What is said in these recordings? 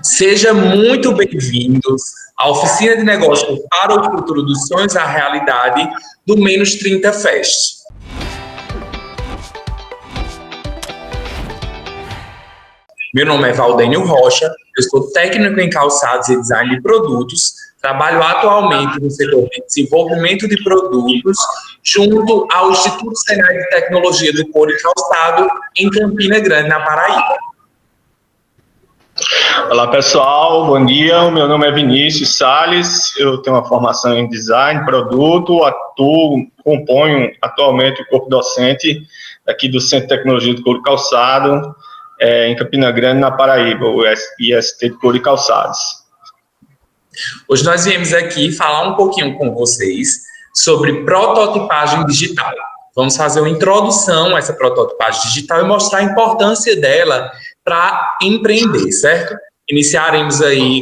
Seja muito bem-vindos à oficina de negócios para o futuro dos sonhos à realidade do Menos 30 Fest. Meu nome é Valdênio Rocha, eu sou técnico em calçados e design de produtos, trabalho atualmente no setor de desenvolvimento de produtos junto ao Instituto Senai de Tecnologia do Couro e Calçado em Campina Grande, na Paraíba. Olá pessoal, bom dia, o meu nome é Vinícius Salles, eu tenho uma formação em design, produto, componho atualmente o corpo docente aqui do Centro de Tecnologia do Couro e Calçado, em Campina Grande, na Paraíba, o IST de Couro e Calçados. Hoje nós viemos aqui falar um pouquinho com vocês sobre prototipagem digital. Vamos fazer uma introdução a essa prototipagem digital e mostrar a importância dela para empreender, certo? Iniciaremos aí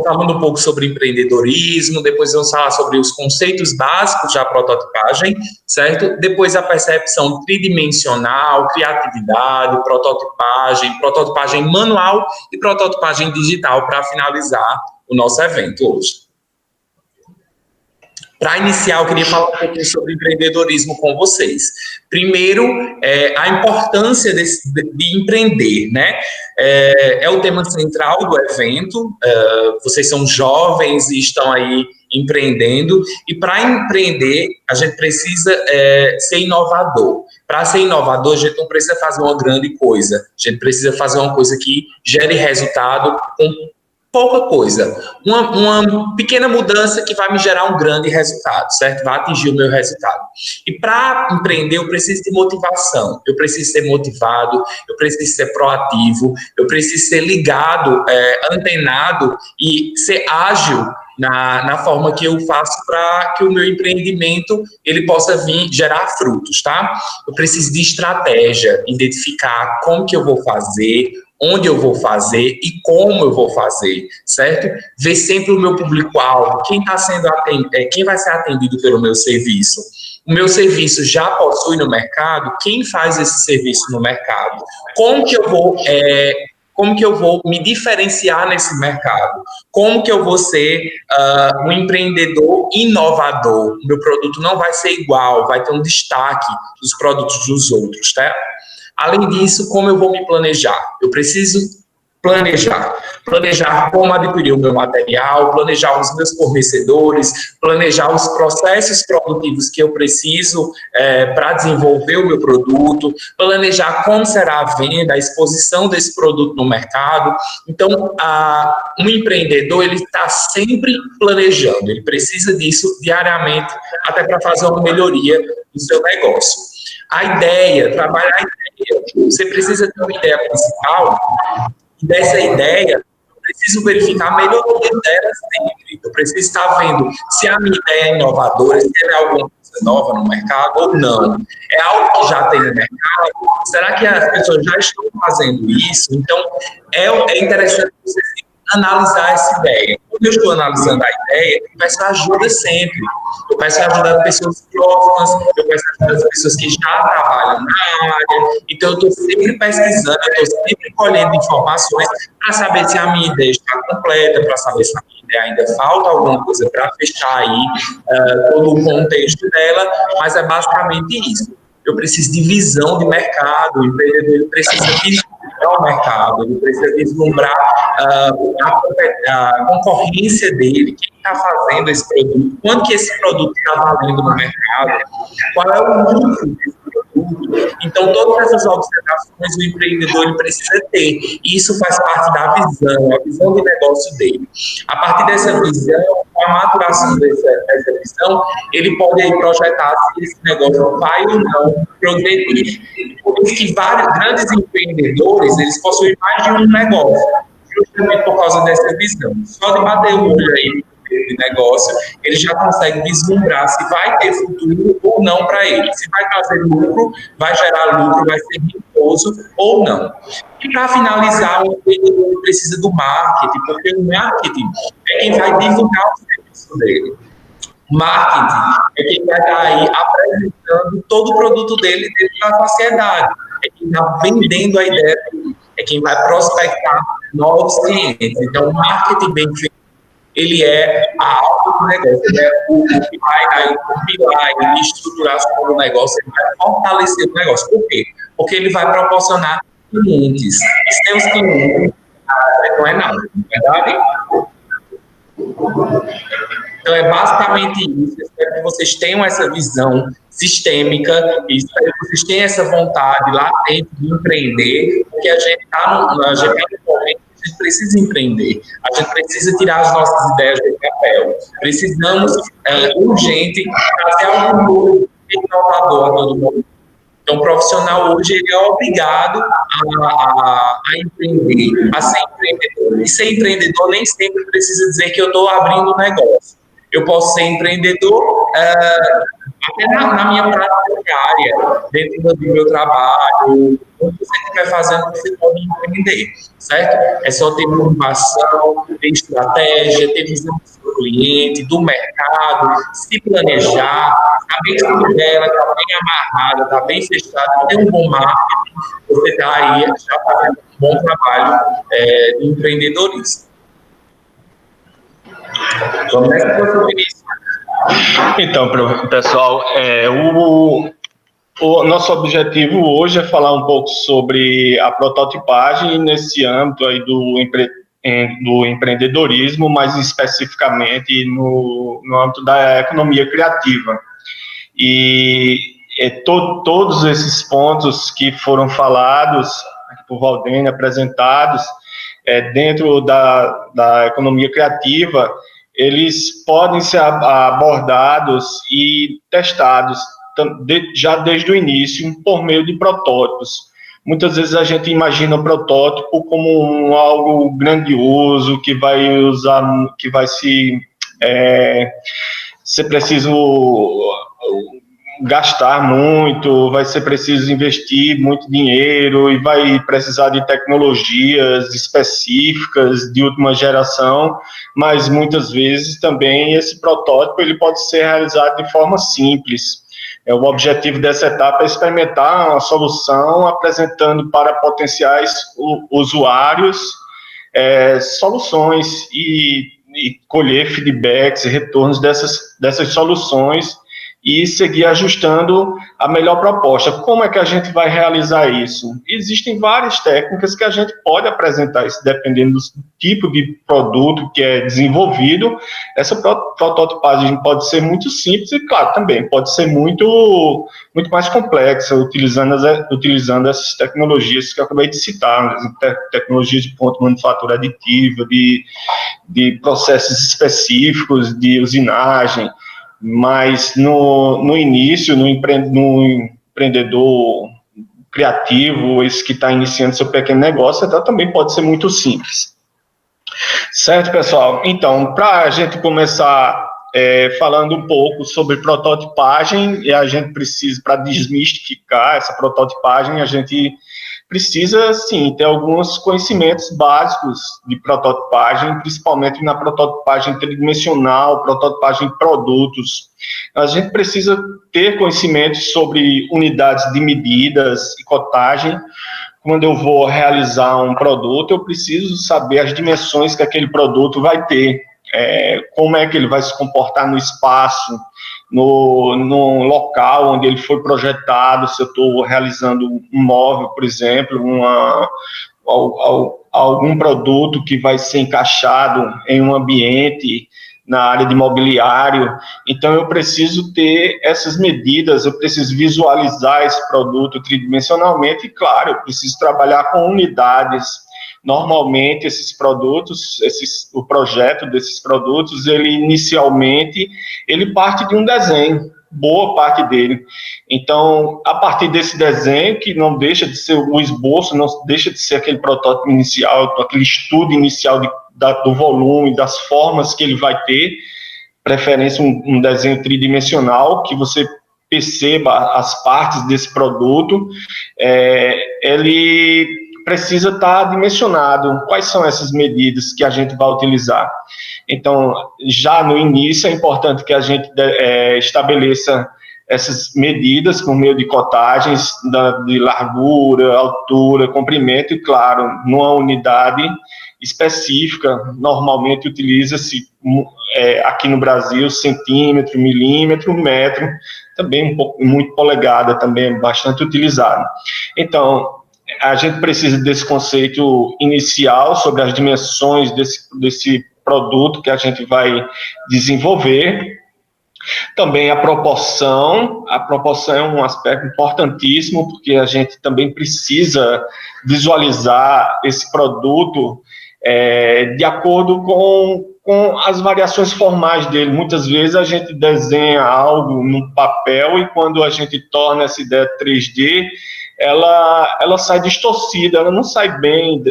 falando um pouco sobre empreendedorismo, depois vamos falar sobre os conceitos básicos da prototipagem, certo? Depois a percepção tridimensional, criatividade, prototipagem manual e prototipagem digital para finalizar o nosso evento hoje. Para iniciar, eu queria falar um pouquinho sobre empreendedorismo com vocês. Primeiro, a importância de empreender, né? É o tema central do evento. Vocês são jovens e estão aí empreendendo. E para empreender, a gente precisa ser inovador. Para ser inovador, a gente não precisa fazer uma grande coisa. A gente precisa fazer uma coisa que gere resultado com pouca coisa, uma pequena mudança que vai me gerar um grande resultado, certo? Vai atingir o meu resultado. E para empreender, eu preciso de motivação, eu preciso ser motivado, eu preciso ser proativo, eu preciso ser ligado, antenado e ser ágil na forma que eu faço para que o meu empreendimento ele possa vir gerar frutos, tá? Eu preciso de estratégia, identificar como que eu vou fazer, onde eu vou fazer e como eu vou fazer, certo? Ver sempre o meu público-alvo, quem vai ser atendido pelo meu serviço. O meu serviço já possui no mercado, quem faz esse serviço no mercado? Como que eu vou me diferenciar nesse mercado? Como que eu vou ser um empreendedor inovador? O meu produto não vai ser igual, vai ter um destaque dos produtos dos outros, tá? Além disso, como eu vou me planejar? Eu preciso planejar como adquirir o meu material, planejar os meus fornecedores, planejar os processos produtivos que eu preciso para desenvolver o meu produto, planejar como será a venda, a exposição desse produto no mercado. Então, um empreendedor, ele está sempre planejando, ele precisa disso diariamente, até para fazer uma melhoria do seu negócio. Trabalhar a ideia, você precisa ter uma ideia principal, e dessa ideia, eu preciso verificar a melhoria dela sempre. Eu preciso estar vendo se a minha ideia é inovadora, se ela é alguma coisa nova no mercado ou não. É algo que já tem no mercado? Será que as pessoas já estão fazendo isso? Então, é interessante você analisar essa ideia. Quando eu estou analisando a ideia, eu peço ajuda sempre. Eu peço ajuda de pessoas próximas, eu peço ajuda de pessoas que já trabalham na área. Então, eu estou sempre pesquisando, eu estou sempre colhendo informações para saber se a minha ideia está completa, para saber se a minha ideia ainda falta alguma coisa para fechar aí todo o contexto dela, mas é basicamente isso. Eu preciso de visão de mercado, o empreendedor ele precisa vislumbrar o mercado, ele precisa vislumbrar a concorrência dele, quem está fazendo esse produto, quanto que esse produto está valendo no mercado, qual é o lucro desse produto. Então, todas essas observações o empreendedor ele precisa ter, e isso faz parte da visão, a visão de negócio dele. A partir dessa visão, com a maturação dessa visão, ele pode aí projetar se esse negócio vai ou não progredir. Por isso que vários grandes empreendedores, eles possuem mais de um negócio, justamente por causa dessa visão. Só de bater o olho aí de negócio, ele já consegue vislumbrar se vai ter futuro ou não para ele. Se vai trazer lucro, vai gerar lucro, vai ser riquoso ou não. E para finalizar, o empreendedor precisa do marketing, porque o marketing é quem vai divulgar o serviço dele. Marketing é quem vai estar aí apresentando todo o produto dele dentro da sociedade. É quem está vendendo a ideia dele. É quem vai prospectar novos clientes. Então, o marketing bem feito, ele é a alma do negócio, ele é o que vai compilar e estruturar o negócio, ele vai fortalecer o negócio. Por quê? Porque ele vai proporcionar clientes. E sem os clientes, não é nada, não é verdade? Então, é basicamente isso. Eu espero que vocês tenham essa visão sistêmica e espero que vocês tenham essa vontade latente de empreender, porque a gente está no momento que a gente precisa empreender. A gente precisa tirar as nossas ideias do papel. Precisamos, urgente, trazer algo novo e inovador a todo mundo. Então, o profissional hoje ele é obrigado a empreender, a ser empreendedor. E ser empreendedor nem sempre precisa dizer que eu estou abrindo um negócio. Eu posso ser empreendedor até na minha prática diária, dentro do meu trabalho. O que você estiver fazendo, você pode empreender, certo? É só ter motivação, ter estratégia, ter visão do seu cliente, do mercado, se planejar, saber que a ideia está bem amarrada, está bem fechada, tem um bom marketing, você está aí já fazendo um bom trabalho de empreendedorismo. Vamos nessa coisa, Vinícius. Então, pessoal, o nosso objetivo hoje é falar um pouco sobre a prototipagem nesse âmbito aí do empreendedorismo, mais especificamente no âmbito da economia criativa. E todos esses pontos que foram falados por Valdênia, apresentados, dentro da economia criativa, eles podem ser abordados e testados já desde o início por meio de protótipos. Muitas vezes a gente imagina o protótipo como algo grandioso que vai ser preciso gastar muito, vai ser preciso investir muito dinheiro e vai precisar de tecnologias específicas de última geração, mas muitas vezes também esse protótipo ele pode ser realizado de forma simples. O objetivo dessa etapa é experimentar uma solução apresentando para potenciais usuários soluções e colher feedbacks e retornos dessas soluções e seguir ajustando a melhor proposta. Como é que a gente vai realizar isso? Existem várias técnicas que a gente pode apresentar isso, dependendo do tipo de produto que é desenvolvido. Essa prototipagem pode ser muito simples e, claro, também pode ser muito mais complexa, utilizando essas tecnologias que eu acabei de citar, tecnologias de ponto de manufatura aditiva, de processos específicos de usinagem. Mas no início, no empreendedor criativo, esse que está iniciando seu pequeno negócio, também pode ser muito simples. Certo, pessoal? Então, para a gente começar falando um pouco sobre prototipagem, e a gente precisa, para desmistificar essa prototipagem, a gente precisa, sim, ter alguns conhecimentos básicos de prototipagem, principalmente na prototipagem tridimensional, prototipagem de produtos. A gente precisa ter conhecimentos sobre unidades de medidas e cotagem. Quando eu vou realizar um produto, eu preciso saber as dimensões que aquele produto vai ter, como é que ele vai se comportar no espaço, no local onde ele foi projetado, se eu estou realizando um móvel, por exemplo, algum produto que vai ser encaixado em um ambiente, na área de mobiliário. Então, eu preciso ter essas medidas, eu preciso visualizar esse produto tridimensionalmente e, claro, eu preciso trabalhar com unidades. Normalmente, esses produtos, o projeto desses produtos, inicialmente, ele parte de um desenho, boa parte dele. Então, a partir desse desenho, que não deixa de ser um esboço, não deixa de ser aquele protótipo inicial, aquele estudo inicial do volume, das formas que ele vai ter, preferência um desenho tridimensional, que você perceba as partes desse produto, ele precisa estar dimensionado. Quais são essas medidas que a gente vai utilizar? Então, já no início, é importante que a gente estabeleça essas medidas por meio de cotagens de largura, altura, comprimento e, claro, numa unidade específica. Normalmente utiliza-se aqui no Brasil centímetro, milímetro, metro, também muito polegada, também é bastante utilizado. Então, a gente precisa desse conceito inicial sobre as dimensões desse produto que a gente vai desenvolver. Também a proporção é um aspecto importantíssimo, porque a gente também precisa visualizar esse produto de acordo com as variações formais dele. Muitas vezes a gente desenha algo no papel e quando a gente torna essa ideia 3D, ela sai distorcida, ela não sai bem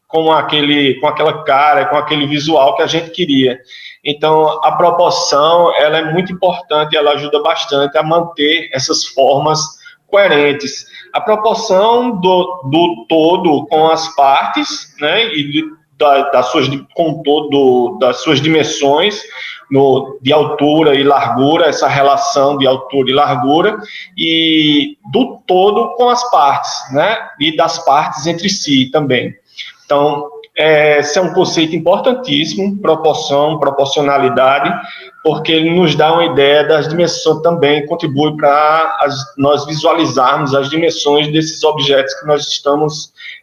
com aquela cara, com aquele visual que a gente queria. Então, a proporção, ela é muito importante, ela ajuda bastante a manter essas formas coerentes. A proporção do todo com as partes, né, e das suas dimensões, de altura e largura, essa relação de altura e largura, e do todo com as partes, né, e das partes entre si também. Então, esse é um conceito importantíssimo, proporcionalidade, porque ele nos dá uma ideia das dimensões também, contribui para nós visualizarmos as dimensões desses objetos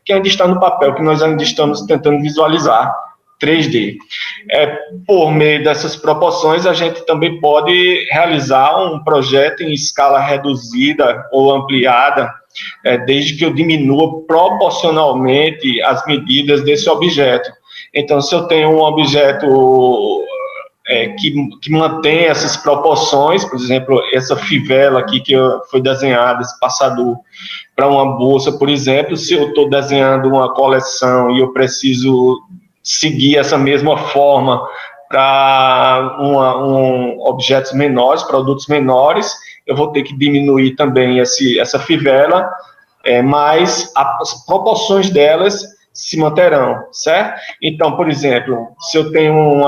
que ainda está no papel, que nós ainda estamos tentando visualizar 3D. Por meio dessas proporções, a gente também pode realizar um projeto em escala reduzida ou ampliada, desde que eu diminua proporcionalmente as medidas desse objeto. Então, se eu tenho um objeto que mantém essas proporções, por exemplo, essa fivela aqui que foi desenhada, esse passador, para uma bolsa, por exemplo, se eu estou desenhando uma coleção e eu preciso seguir essa mesma forma para objetos menores, produtos menores, eu vou ter que diminuir também essa fivela, mas as proporções delas se manterão, certo? Então, por exemplo, se eu tenho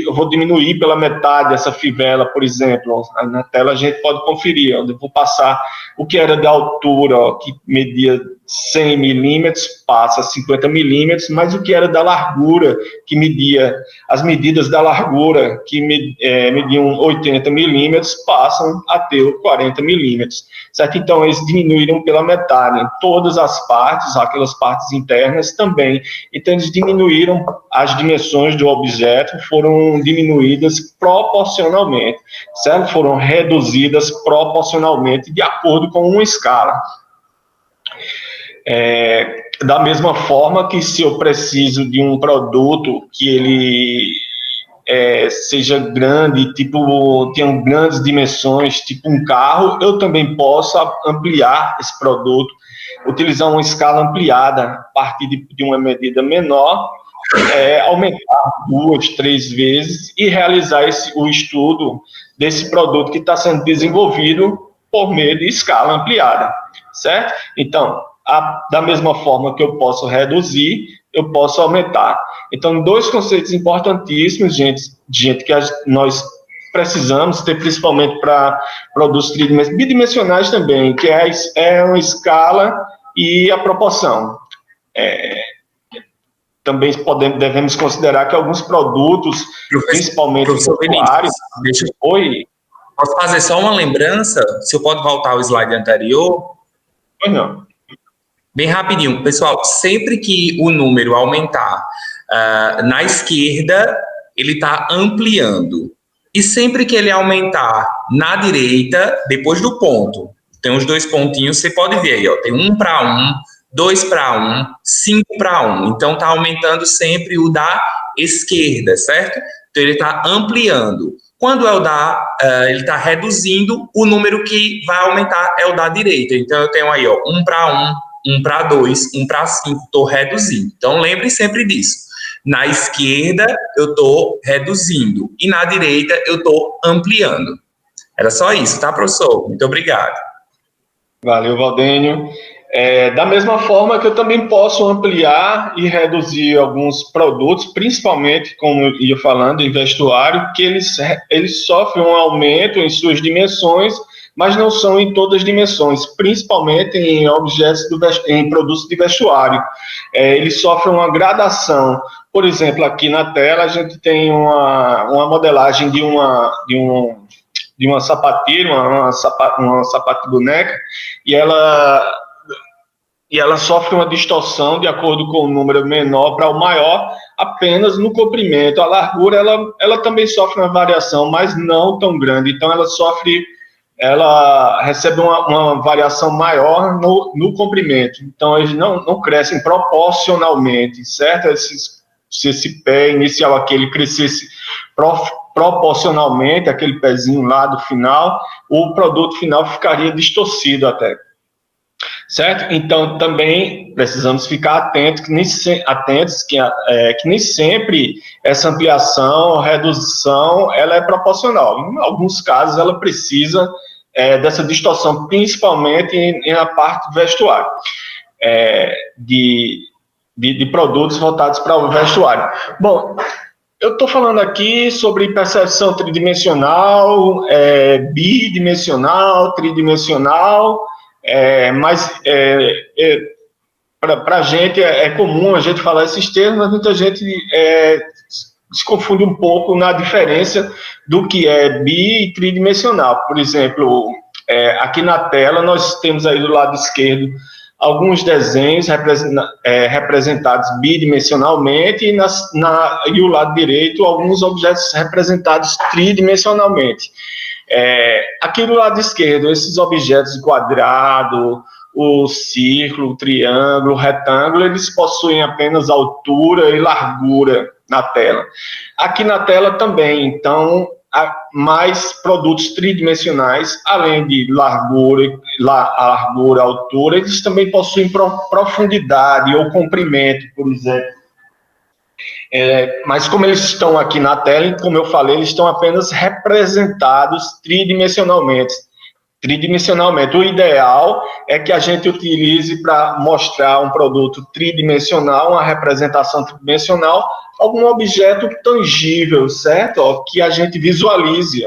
eu vou diminuir pela metade essa fivela, por exemplo, na tela a gente pode conferir, eu vou passar o que era de altura, que media 100 milímetros, passa a 50 milímetros, mas o que era da largura, que media, as medidas da largura, que mediam 80 milímetros, passam a ter 40 milímetros, certo? Então, eles diminuíram pela metade, em todas as partes, aquelas partes internas também. Então, eles diminuíram as dimensões do objeto, foram diminuídas proporcionalmente, certo? Foram reduzidas proporcionalmente de acordo com uma escala. Da mesma forma que se eu preciso de um produto que ele seja grande, tenha grandes dimensões, tipo um carro, eu também posso ampliar esse produto, utilizar uma escala ampliada a partir de uma medida menor, aumentar 2, 3 vezes e realizar o estudo desse produto que está sendo desenvolvido por meio de escala ampliada, certo? Então, da mesma forma que eu posso reduzir, eu posso aumentar. Então, 2 conceitos importantíssimos, gente, que nós precisamos ter, principalmente para produtos bidimensionais também, que é uma escala e a proporção. Também devemos considerar que alguns produtos, principalmente os usuários... Posso fazer só uma lembrança? Se eu pode voltar ao slide anterior? Pois não. Bem rapidinho, pessoal, sempre que o número aumentar na esquerda, ele está ampliando. E sempre que ele aumentar na direita, depois do ponto, tem os 2 pontinhos, você pode ver aí, ó, tem 1 para 1, 2 para 1, 5 para 1. Então, está aumentando sempre o da esquerda, certo? Então, ele está ampliando. Quando ele está reduzindo, o número que vai aumentar é o da direita. Então, eu tenho aí, ó, 1 para 1, 1 para 2, 1 para 5, estou reduzindo. Então, lembre sempre disso. Na esquerda, eu estou reduzindo. E na direita, eu estou ampliando. Era só isso, tá, professor? Muito obrigado. Valeu, Valdênio. Da mesma forma que eu também posso ampliar e reduzir alguns produtos, principalmente, como eu ia falando, em vestuário, que eles sofrem um aumento em suas dimensões, mas não são em todas as dimensões, principalmente em objetos, em produtos de vestuário. Eles sofrem uma gradação. Por exemplo, aqui na tela a gente tem uma modelagem de uma sapatilha, uma sapato boneca, e ela sofre uma distorção de acordo com o número menor para o maior, apenas no comprimento. A largura, ela também sofre uma variação, mas não tão grande. Então, ela recebe uma variação maior no comprimento. Então, eles não crescem proporcionalmente, certo? Se esse pé inicial aqui, ele crescesse proporcionalmente, aquele pezinho lá do final, o produto final ficaria distorcido até. Certo? Então, também precisamos ficar atentos que nem sempre essa ampliação, redução, ela é proporcional. Em alguns casos, ela precisa dessa distorção, principalmente na parte do vestuário, de produtos voltados para o vestuário. Bom, eu estou falando aqui sobre percepção tridimensional, bidimensional, tridimensional, mas para a gente é comum a gente falar esses termos, mas muita gente se confunde um pouco na diferença do que é bi e tridimensional. Por exemplo, aqui na tela nós temos aí do lado esquerdo alguns desenhos representados bidimensionalmente e o lado direito alguns objetos representados tridimensionalmente. Aqui do lado esquerdo, esses objetos quadrado, o círculo, o triângulo, o retângulo, eles possuem apenas altura e largura na tela. Aqui na tela também, então, há mais produtos tridimensionais, além de largura, altura, eles também possuem profundidade ou comprimento, por exemplo. Mas como eles estão aqui na tela, como eu falei, eles estão apenas representados tridimensionalmente. O ideal é que a gente utilize para mostrar um produto tridimensional, uma representação tridimensional, algum objeto tangível, certo? Que a gente visualize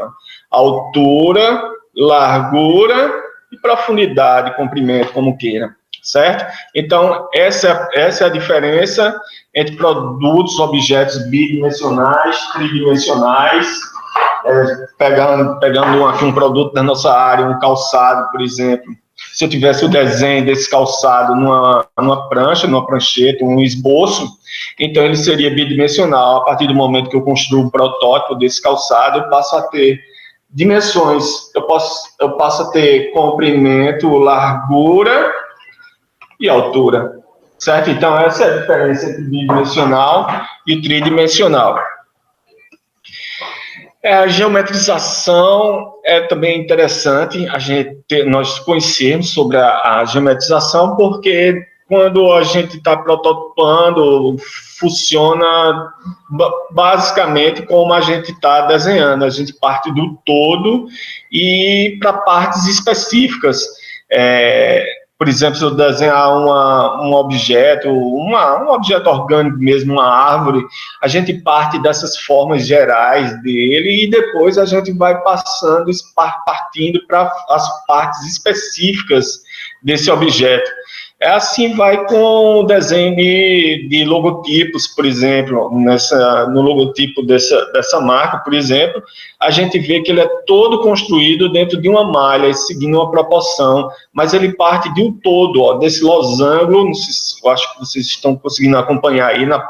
altura, largura e profundidade, comprimento, como queira. Certo? Então, essa é a diferença entre produtos, objetos bidimensionais, tridimensionais, pegando aqui um produto da nossa área, um calçado, por exemplo. Se eu tivesse o desenho desse calçado numa prancha, numa prancheta, um esboço, então ele seria bidimensional. A partir do momento que eu construo um protótipo desse calçado, eu passo a ter dimensões, eu passo a ter comprimento, largura e altura, certo? Então, essa é a diferença entre bidimensional e tridimensional. A geometrização é também interessante nós conhecermos sobre a geometrização, porque quando a gente está prototipando, funciona basicamente como a gente está desenhando. A gente parte do todo e para partes específicas. Por exemplo, se eu desenhar um objeto, um objeto orgânico mesmo, uma árvore, a gente parte dessas formas gerais dele e depois a gente vai partindo para as partes específicas desse objeto. Assim vai com o desenho de logotipos, por exemplo, no logotipo dessa marca, por exemplo, a gente vê que ele é todo construído dentro de uma malha, seguindo uma proporção, mas ele parte de um todo, desse losango, não sei se, eu acho que vocês estão conseguindo acompanhar aí no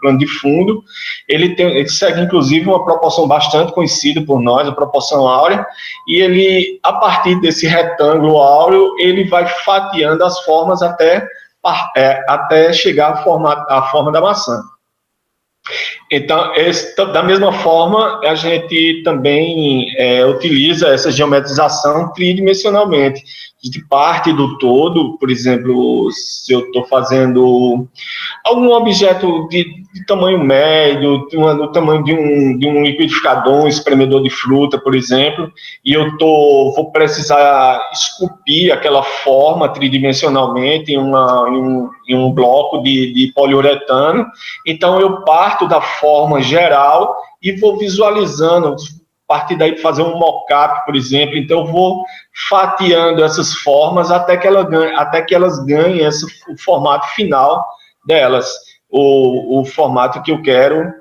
plano de fundo, ele segue inclusive uma proporção bastante conhecida por nós, a proporção áurea, e ele, a partir desse retângulo áureo, ele vai fatiando as formas até chegar à forma da maçã. Então, da mesma forma, a gente também utiliza essa geometrização tridimensionalmente. A gente parte do todo, por exemplo, se eu estou fazendo algum objeto de tamanho médio, do tamanho de um liquidificador, um espremedor de fruta, por exemplo, e eu vou precisar esculpir aquela forma tridimensionalmente em um bloco de poliuretano. Então, eu parto da forma geral e vou visualizando, a partir daí fazer um mock-up, por exemplo. Então, eu vou fatiando essas formas até que elas ganhem o formato final delas, o formato que eu quero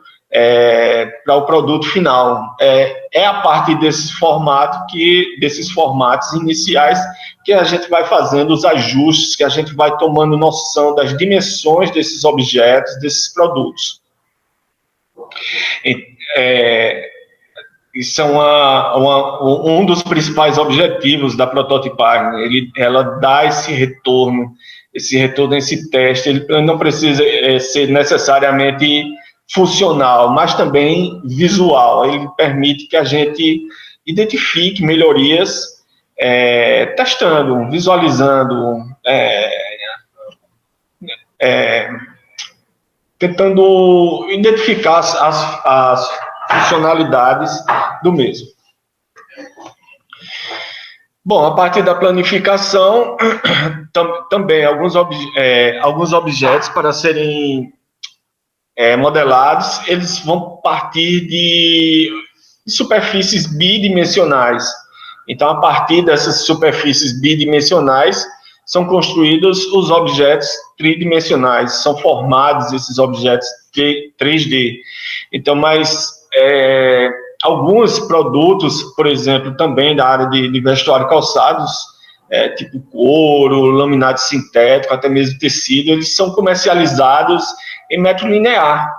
para o produto final. É a partir desses formatos iniciais que a gente vai fazendo os ajustes, que a gente vai tomando noção das dimensões desses objetos, desses produtos. Isso é um dos principais objetivos da prototipagem. Ela dá esse retorno, esse teste. Ele não precisa ser necessariamente funcional, mas também visual. Ele permite que a gente identifique melhorias testando, visualizando, tentando identificar as funcionalidades do mesmo. Bom, a partir da planificação, também alguns objetos para serem modelados, eles vão partir de superfícies bidimensionais. Então, a partir dessas superfícies bidimensionais, são construídos os objetos tridimensionais, são formados esses objetos 3D. Então, alguns produtos, por exemplo, também da área de vestuário e calçados, tipo couro, laminado sintético, até mesmo tecido, eles são comercializados em metro linear,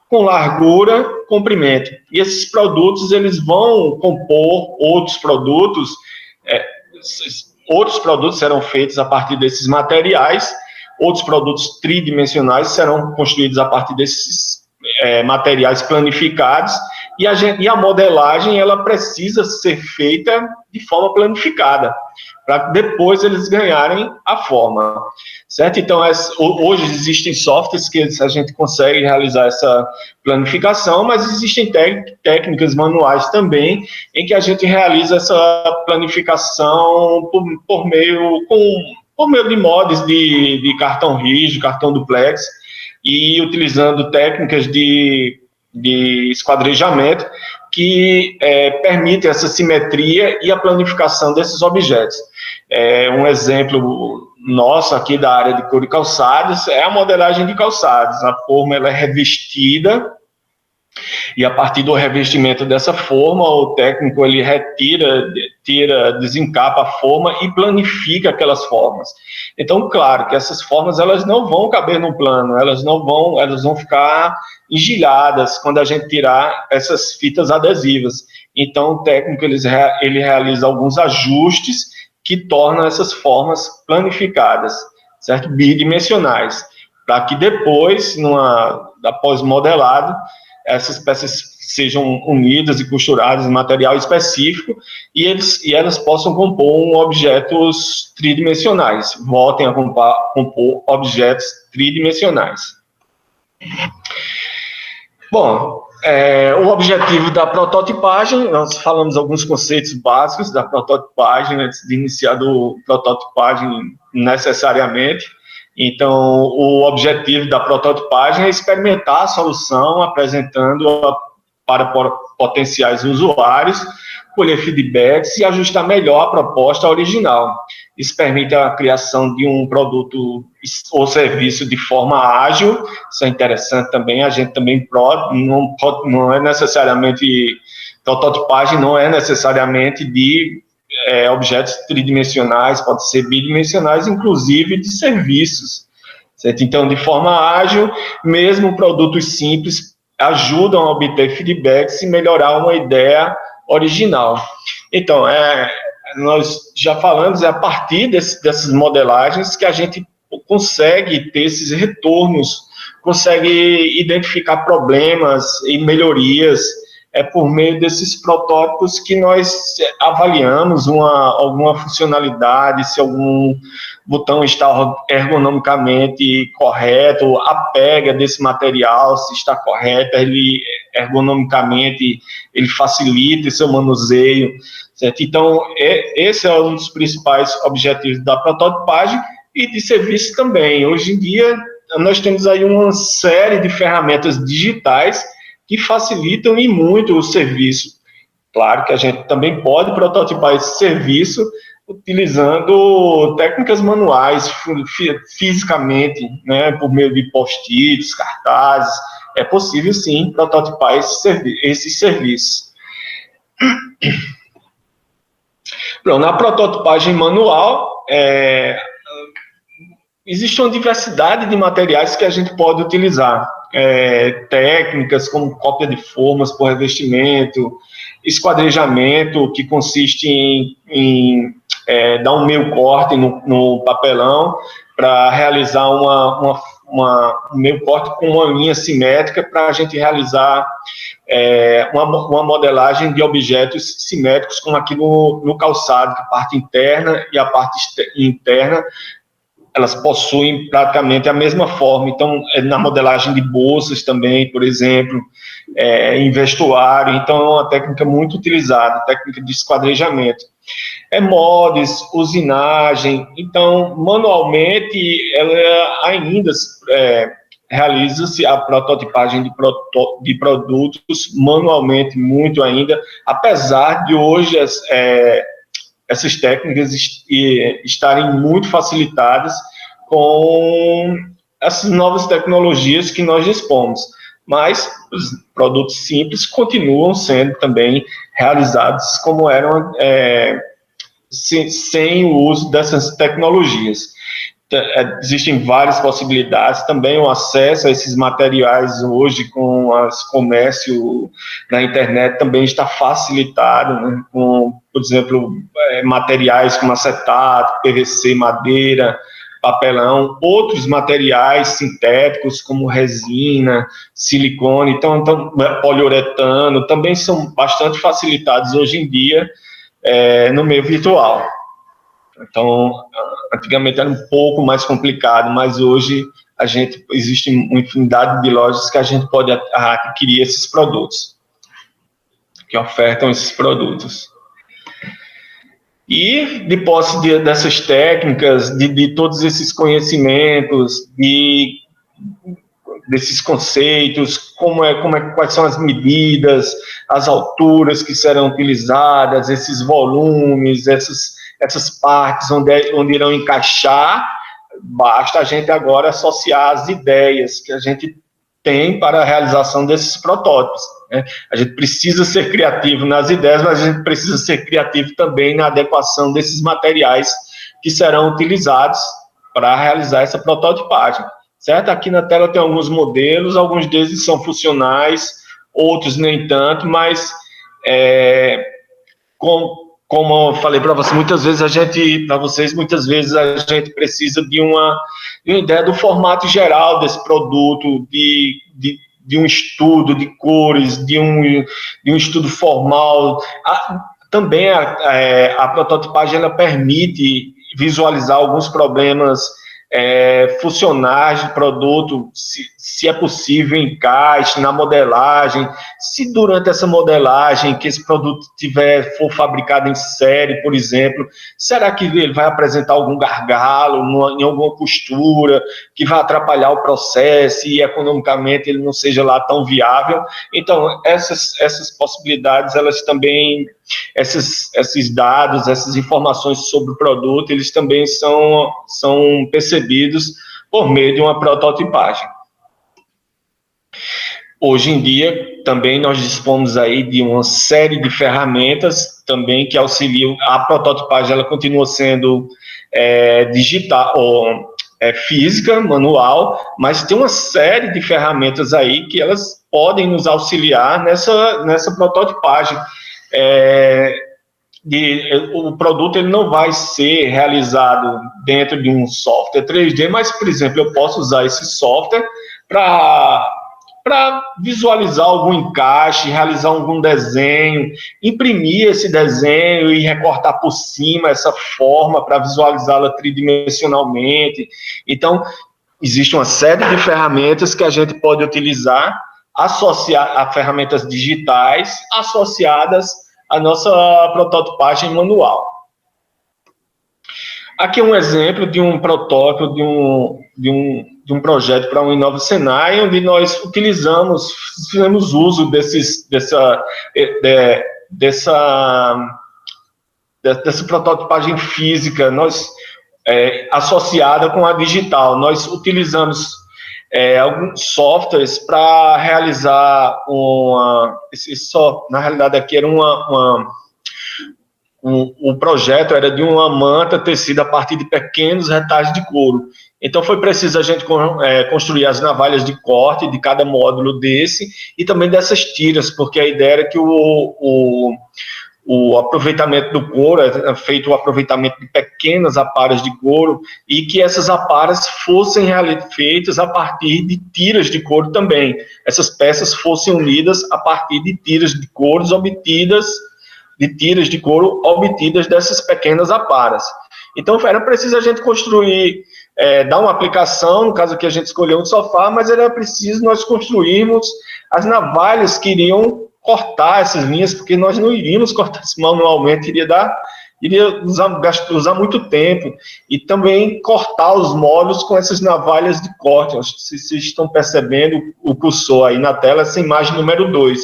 com largura, comprimento. E esses produtos, eles vão compor outros produtos serão feitos a partir desses materiais, outros produtos tridimensionais serão construídos a partir desses materiais planificados, e a modelagem ela precisa ser feita de forma planificada, para depois eles ganharem a forma, certo? Então, hoje existem softwares que a gente consegue realizar essa planificação, mas existem técnicas manuais também, em que a gente realiza essa planificação por meio de mods de cartão rígido, cartão duplex, e utilizando técnicas de esquadrejamento que permitem essa simetria e a planificação desses objetos. Um exemplo nosso aqui da área de couro e calçados é a modelagem de calçados. A forma ela é revestida e a partir do revestimento dessa forma, o técnico ele desencapa a forma e planifica aquelas formas. Então, claro que essas formas elas não vão caber no plano, elas vão ficar engilhadas quando a gente tirar essas fitas adesivas. Então, o técnico ele realiza alguns ajustes que tornam essas formas planificadas, certo? Bidimensionais, para que depois, após modelado, essas peças sejam unidas e costuradas em material específico e elas possam compor objetos tridimensionais, voltem a compor objetos tridimensionais. Bom, o objetivo da prototipagem, nós falamos alguns conceitos básicos da prototipagem, antes de iniciar a prototipagem necessariamente. Então, o objetivo da prototipagem é experimentar a solução, apresentando-a para potenciais usuários, colher feedbacks e ajustar melhor a proposta original. Isso permite a criação de um produto ou serviço de forma ágil. Isso é interessante também. A gente também não é necessariamente, prototipagem não é necessariamente de objetos tridimensionais, pode ser bidimensionais, inclusive de serviços, certo? Então, de forma ágil, mesmo produtos simples ajudam a obter feedbacks e melhorar uma ideia original. Então, nós já falamos, a partir dessas modelagens que a gente consegue ter esses retornos consegue identificar problemas e melhorias por meio desses protótipos que nós avaliamos alguma funcionalidade, se algum botão está ergonomicamente correto, a pega desse material, se está correta, ele ergonomicamente ele facilita seu manuseio, certo? Então, esse é um dos principais objetivos da prototipagem e de serviço também. Hoje em dia, nós temos aí uma série de ferramentas digitais que facilitam e muito o serviço. Claro que a gente também pode prototipar esse serviço utilizando técnicas manuais, fisicamente, né, por meio de post-its, cartazes. É possível, sim, prototipar esses serviços. Pronto, na prototipagem manual, existe uma diversidade de materiais que a gente pode utilizar. Técnicas como cópia de formas por revestimento, esquadrejamento, que consiste em dar um meio corte no papelão para realizar um meio corte com uma linha simétrica para a gente realizar uma modelagem de objetos simétricos, como aqui no calçado, que a parte interna e a parte interna elas possuem praticamente a mesma forma. Então, na modelagem de bolsas também, por exemplo, em vestuário. Então, é uma técnica muito utilizada, técnica de esquadrejamento. Moldes, usinagem. Então, manualmente, ela ainda realiza-se a prototipagem de produtos manualmente, muito ainda, apesar de hoje essas técnicas estarem muito facilitadas com essas novas tecnologias que nós dispomos. Mas os produtos simples continuam sendo também realizados como eram sem o uso dessas tecnologias. Existem várias possibilidades, também o acesso a esses materiais hoje com o comércio na internet também está facilitado, né? Com, por exemplo, materiais como acetato, PVC, madeira, papelão, outros materiais sintéticos como resina, silicone, então poliuretano, também são bastante facilitados hoje em dia no meio virtual. Então, antigamente era um pouco mais complicado, mas hoje existe uma infinidade de lojas que a gente pode adquirir esses produtos, que ofertam esses produtos. E, de posse dessas técnicas, de todos esses conhecimentos, desses conceitos, quais são as medidas, as alturas que serão utilizadas, esses volumes, essas partes onde irão encaixar, basta a gente agora associar as ideias que a gente tem para a realização desses protótipos, né? A gente precisa ser criativo nas ideias, mas a gente precisa ser criativo também na adequação desses materiais que serão utilizados para realizar essa prototipagem, certo? Aqui na tela tem alguns modelos, alguns deles são funcionais, outros nem tanto, mas como eu falei para vocês, muitas vezes a gente precisa de uma ideia do formato geral desse produto, de um estudo de cores, de um estudo formal. Também a prototipagem ela permite visualizar alguns problemas funcionais de produto, se é possível encaixe na modelagem, se durante essa modelagem que esse produto for fabricado em série, por exemplo, será que ele vai apresentar algum gargalo em alguma costura que vai atrapalhar o processo e economicamente ele não seja lá tão viável? Então, essas possibilidades, elas também, esses dados, essas informações sobre o produto, eles também são percebidos por meio de uma prototipagem. Hoje em dia, também nós dispomos aí de uma série de ferramentas também que auxiliam. A prototipagem, ela continua sendo digital, ou física, manual, mas tem uma série de ferramentas aí que elas podem nos auxiliar nessa prototipagem. O produto ele não vai ser realizado dentro de um software 3D, mas, por exemplo, eu posso usar esse software para visualizar algum encaixe, realizar algum desenho, imprimir esse desenho e recortar por cima essa forma para visualizá-la tridimensionalmente. Então, existe uma série de ferramentas que a gente pode utilizar, associar a ferramentas digitais associadas à nossa prototipagem manual. Aqui é um exemplo de um protótipo de um projeto para um Inova Senai, onde nós fizemos uso dessa prototipagem física, associada com a digital. Nós utilizamos alguns softwares para realizar na realidade aqui era o projeto era de uma manta tecida a partir de pequenos retalhos de couro. Então, foi preciso a gente construir as navalhas de corte de cada módulo desse e também dessas tiras, porque a ideia era que o aproveitamento do couro é feito o aproveitamento de pequenas aparas de couro e que essas aparas fossem feitas a partir de tiras de couro também. Essas peças fossem unidas a partir de tiras de couro obtidas dessas pequenas aparas. Então, era preciso a gente construir, dar uma aplicação, no caso aqui a gente escolheu um sofá, mas era preciso nós construirmos as navalhas que iriam cortar essas linhas, porque nós não iríamos cortar isso manualmente, iria usar muito tempo, e também cortar os módulos com essas navalhas de corte. Acho que vocês estão percebendo o cursor aí na tela, essa imagem número 2.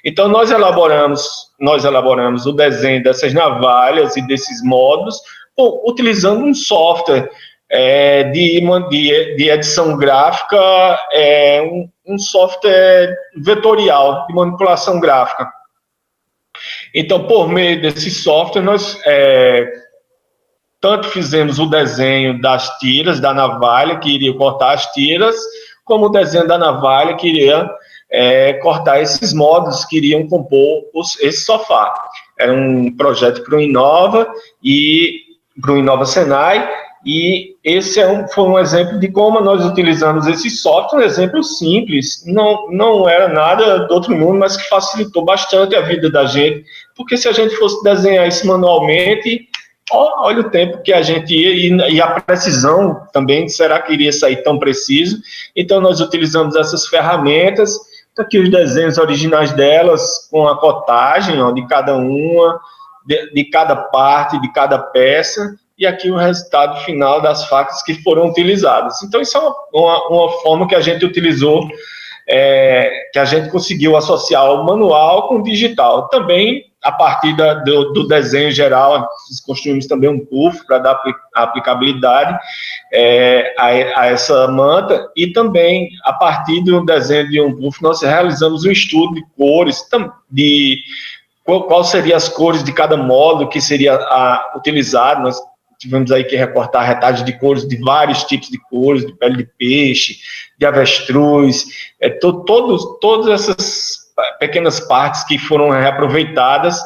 Então, nós elaboramos o desenho dessas navalhas e desses módulos, utilizando um software de edição gráfica, um software vetorial de manipulação gráfica. Então, por meio desse software, nós tanto fizemos o desenho das tiras, da navalha, que iria cortar as tiras, como o desenho da navalha, que iria cortar esses módulos que iriam compor esse sofá. Era um projeto para o Inova Senai, e esse foi um exemplo de como nós utilizamos esse software, um exemplo simples, não era nada do outro mundo, mas que facilitou bastante a vida da gente, porque se a gente fosse desenhar isso manualmente, olha o tempo que a gente ia, e a precisão também, será que iria sair tão preciso? Então, nós utilizamos essas ferramentas, aqui os desenhos originais delas, com a cotagem de cada uma, de cada parte, de cada peça, e aqui o resultado final das facas que foram utilizadas. Então, isso é uma forma que a gente utilizou, que a gente conseguiu associar o manual com o digital. Também, a partir do desenho geral, nós construímos também um puff para dar aplicabilidade a essa manta, e também, a partir do desenho de um puff, nós realizamos um estudo de cores, de qual seriam as cores de cada módulo que seria utilizado. Nós tivemos aí que recortar retalhos de cores, de vários tipos de cores, de pele de peixe, de avestruz, todas essas pequenas partes que foram reaproveitadas,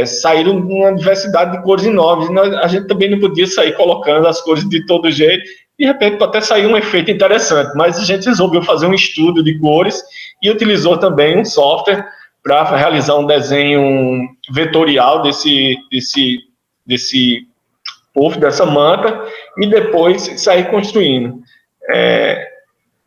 saíram uma diversidade de cores enormes. A gente também não podia sair colocando as cores de todo jeito, de repente pode até sair um efeito interessante, mas a gente resolveu fazer um estudo de cores e utilizou também um software para realizar um desenho vetorial desse puff, dessa manta, e depois sair construindo.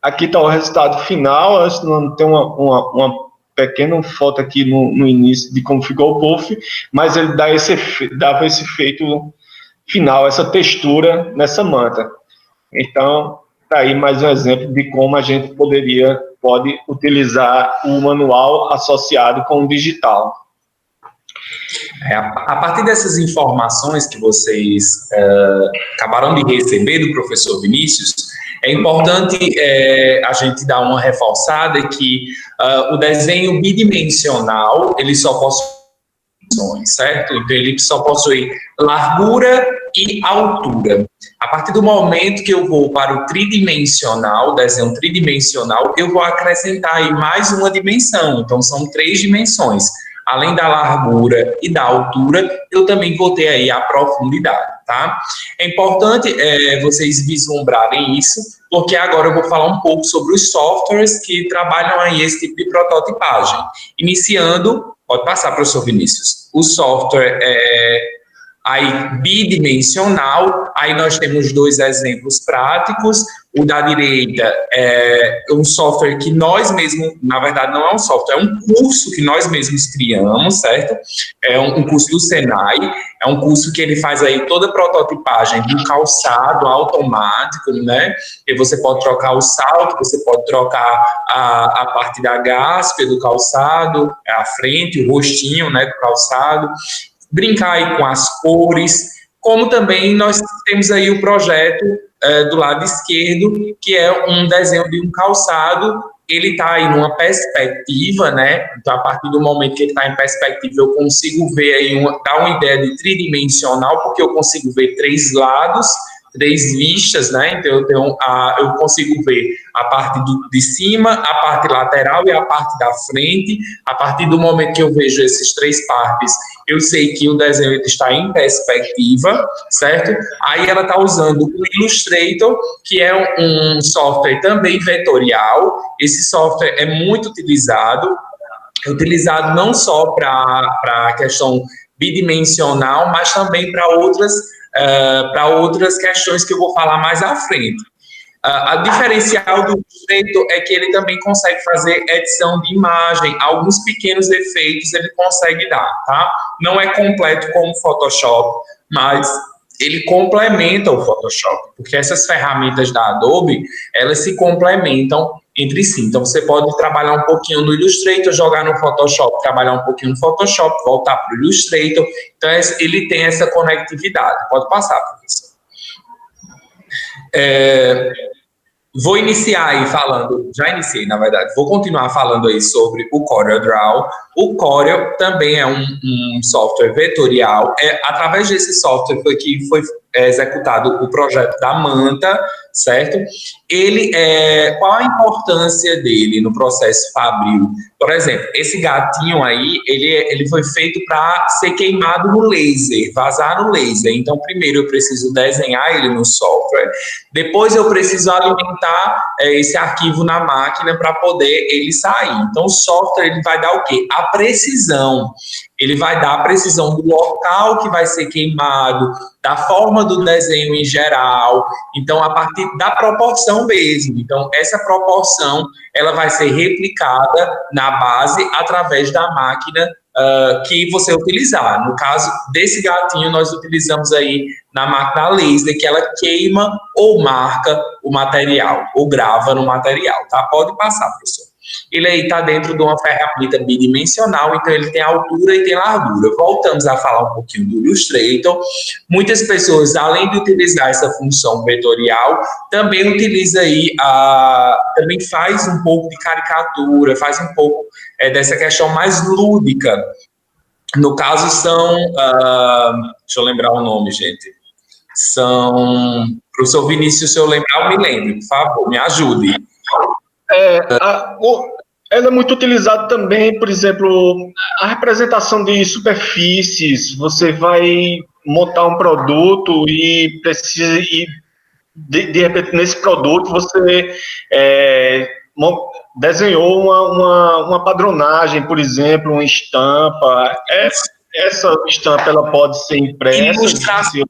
Aqui está o resultado final. Tem uma pequena foto aqui no início de como ficou o puff, mas ele dava esse efeito final, essa textura nessa manta. Então, está aí mais um exemplo de como a gente pode utilizar o manual associado com o digital. A partir dessas informações que vocês acabaram de receber do professor Vinícius, é importante a gente dar uma reforçada que o desenho bidimensional, ele só possui dimensões, certo? Então, ele só possui largura e altura. A partir do momento que eu vou para o tridimensional, desenho tridimensional, eu vou acrescentar aí mais uma dimensão. Então, são 3 dimensões. Além da largura e da altura, eu também vou ter aí a profundidade, tá? tá? É importante vocês vislumbrarem isso, porque agora eu vou falar um pouco sobre os softwares que trabalham aí esse tipo de prototipagem. Iniciando, pode passar, professor Vinícius, o software aí bidimensional, aí nós temos 2 exemplos práticos. O da direita é um software que nós mesmos, na verdade não é um software, é um curso que nós mesmos criamos, certo? É um curso do Senai, é um curso que ele faz aí toda a prototipagem do calçado automático, né? E você pode trocar o salto, você pode trocar a parte da gaspe do calçado, a frente, o rostinho, né, do calçado, brincar aí com as cores, como também nós temos aí o projeto do lado esquerdo, que é um desenho de um calçado. Ele está aí numa perspectiva, né? Então, a partir do momento que ele está em perspectiva, eu consigo ver aí, dar uma ideia de tridimensional, porque eu consigo ver 3 lados, 3 vistas, né? Então, eu consigo ver a parte de cima, a parte lateral e a parte da frente. A partir do momento que eu vejo essas 3 partes, eu sei que o desenho está em perspectiva, certo? Aí ela está usando o Illustrator, que é um software também vetorial. Esse software é muito utilizado não só para a questão bidimensional, mas também para outras questões que eu vou falar mais à frente. A diferencial do Illustrator é que ele também consegue fazer edição de imagem, alguns pequenos efeitos ele consegue dar, tá? Não é completo como o Photoshop, mas ele complementa o Photoshop, porque essas ferramentas da Adobe, elas se complementam entre si. Então, você pode trabalhar um pouquinho no Illustrator, jogar no Photoshop, trabalhar um pouquinho no Photoshop, voltar para o Illustrator. Então, ele tem essa conectividade. Pode passar, professor. Vou iniciar aí falando, já iniciei, na verdade, vou continuar falando aí sobre o CorelDRAW. O Corel também é um software vetorial. Através desse software foi executado o projeto da Manta, certo? Qual a importância dele no processo fabril? Por exemplo, esse gatinho aí, ele foi feito para ser queimado no laser, vazar no laser. Então, primeiro eu preciso desenhar ele no software, depois eu preciso alimentar esse arquivo na máquina para poder ele sair. Então, o software ele vai dar o quê? A precisão. Ele vai dar a precisão do local que vai ser queimado, da forma do desenho em geral, então a partir da proporção mesmo. Então essa proporção ela vai ser replicada na base através da máquina que você utilizar. No caso desse gatinho, nós utilizamos aí na máquina laser, que ela queima ou marca o material, ou grava no material, tá? Pode passar, professor. Ele aí está dentro de uma ferramenta bidimensional, então ele tem altura e tem largura. Voltamos a falar um pouquinho do Illustrator. Muitas pessoas, além de utilizar essa função vetorial, também utiliza aí, também faz um pouco de caricatura, faz um pouco dessa questão mais lúdica. No caso são, deixa eu lembrar o nome, gente. Professor Vinícius, se eu lembrar, me lembre, por favor, me ajude. Ela é muito utilizada também, por exemplo, a representação de superfícies. Você vai montar um produto e precisa, de repente, nesse produto você desenhou uma padronagem, por exemplo, uma estampa. Essa estampa ela pode ser impressa. Ilustração.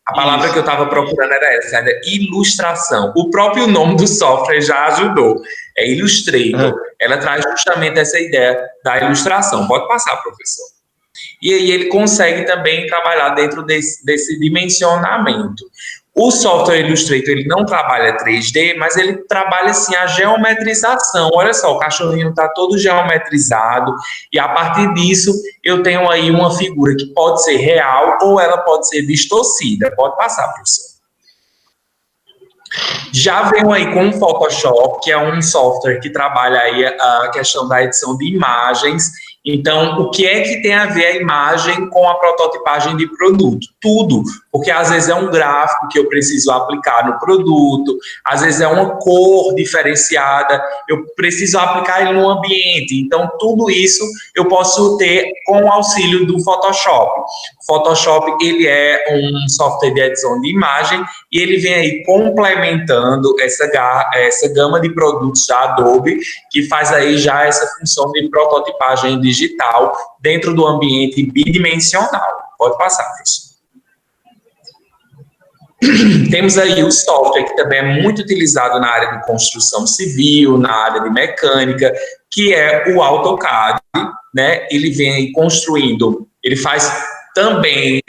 A palavra que eu estava procurando era essa, era ilustração. O próprio nome do software já ajudou. É Illustrator. Ela traz justamente essa ideia da ilustração. Pode passar, professor. E aí ele consegue também trabalhar dentro desse dimensionamento. O software Illustrator, ele não trabalha 3D, mas ele trabalha, sim, a geometrização. Olha só, o cachorrinho está todo geometrizado e, a partir disso, eu tenho aí uma figura que pode ser real ou ela pode ser distorcida. Pode passar, professor. Já venho aí com o Photoshop, que é um software que trabalha aí a questão da edição de imagens. Então, o que é que tem a ver a imagem com a prototipagem de produto? Tudo, porque às vezes é um gráfico que eu preciso aplicar no produto, às vezes é uma cor diferenciada, eu preciso aplicar ele no ambiente. Então, tudo isso eu posso ter com o auxílio do Photoshop. O Photoshop, ele é um software de edição de imagem e ele vem aí complementando essa gama de produtos da Adobe, que faz aí já essa função de prototipagem digital dentro do ambiente bidimensional. Pode passar, professor. Temos aí o software que também é muito utilizado na área de construção civil, na área de mecânica, que é o AutoCAD, né? Ele vem aí construindo, ele faz também,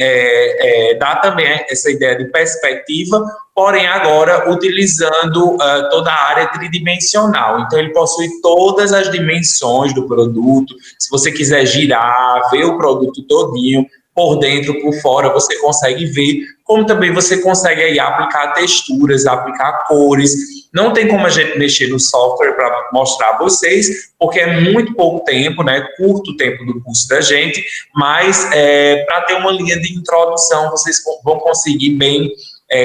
dá também essa ideia de perspectiva, porém agora utilizando toda a área tridimensional. Então ele possui todas as dimensões do produto. Se você quiser girar, ver o produto todinho, por dentro, por fora, você consegue ver, como também você consegue aí aplicar texturas, aplicar cores. Não tem como a gente mexer no software para mostrar a vocês, porque é muito pouco tempo, né? Curto o tempo do curso da gente, mas para ter uma linha de introdução, vocês vão conseguir bem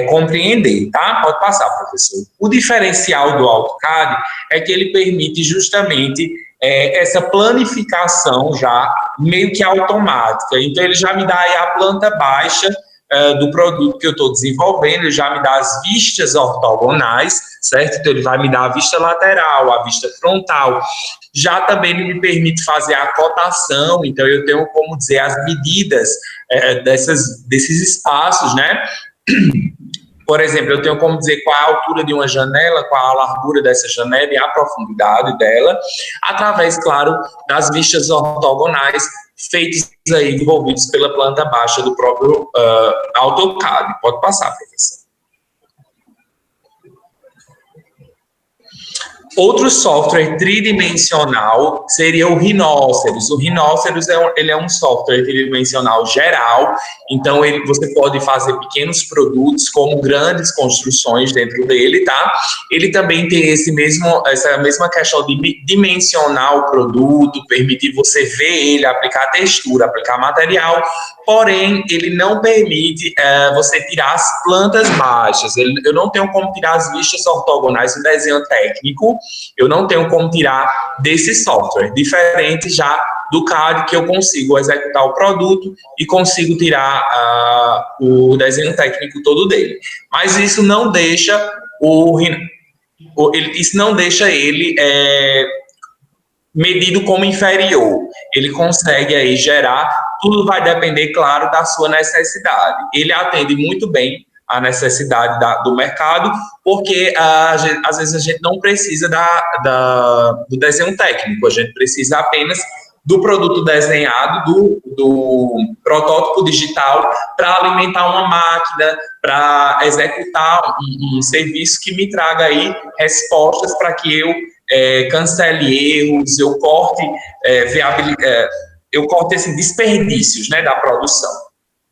compreender, tá? Pode passar, professor. O diferencial do AutoCAD é que ele permite justamente essa planificação já meio que automática. Então, ele já me dá aí a planta baixa do produto que eu estou desenvolvendo, ele já me dá as vistas ortogonais, certo? Então, ele vai me dar a vista lateral, a vista frontal. Já também ele me permite fazer a cotação, então eu tenho como dizer as medidas desses espaços, né? Por exemplo, eu tenho como dizer qual é a altura de uma janela, qual a largura dessa janela e a profundidade dela, através, claro, das vistas ortogonais feitas aí, desenvolvidas pela planta baixa do próprio AutoCAD. Pode passar, professor. Outro software tridimensional seria o Rhinoceros. O Rhinoceros ele é um software tridimensional geral, então você pode fazer pequenos produtos como grandes construções dentro dele, tá? Ele também tem essa mesma questão de dimensionar o produto, permitir você ver ele, aplicar textura, aplicar material, porém, ele não permite você tirar as plantas baixas. Eu não tenho como tirar as vistas ortogonais do desenho técnico, eu não tenho como tirar desse software, diferente já do CAD, que eu consigo executar o produto e consigo tirar o desenho técnico todo dele. Mas isso não deixa ele medido como inferior. Ele consegue aí gerar, tudo vai depender, claro, da sua necessidade. Ele atende muito bem a necessidade do mercado, porque às vezes a gente não precisa do desenho técnico, a gente precisa apenas do produto desenhado, do protótipo digital, para alimentar uma máquina, para executar um serviço que me traga aí respostas para que eu cancele erros, eu corte assim, desperdícios, né, da produção.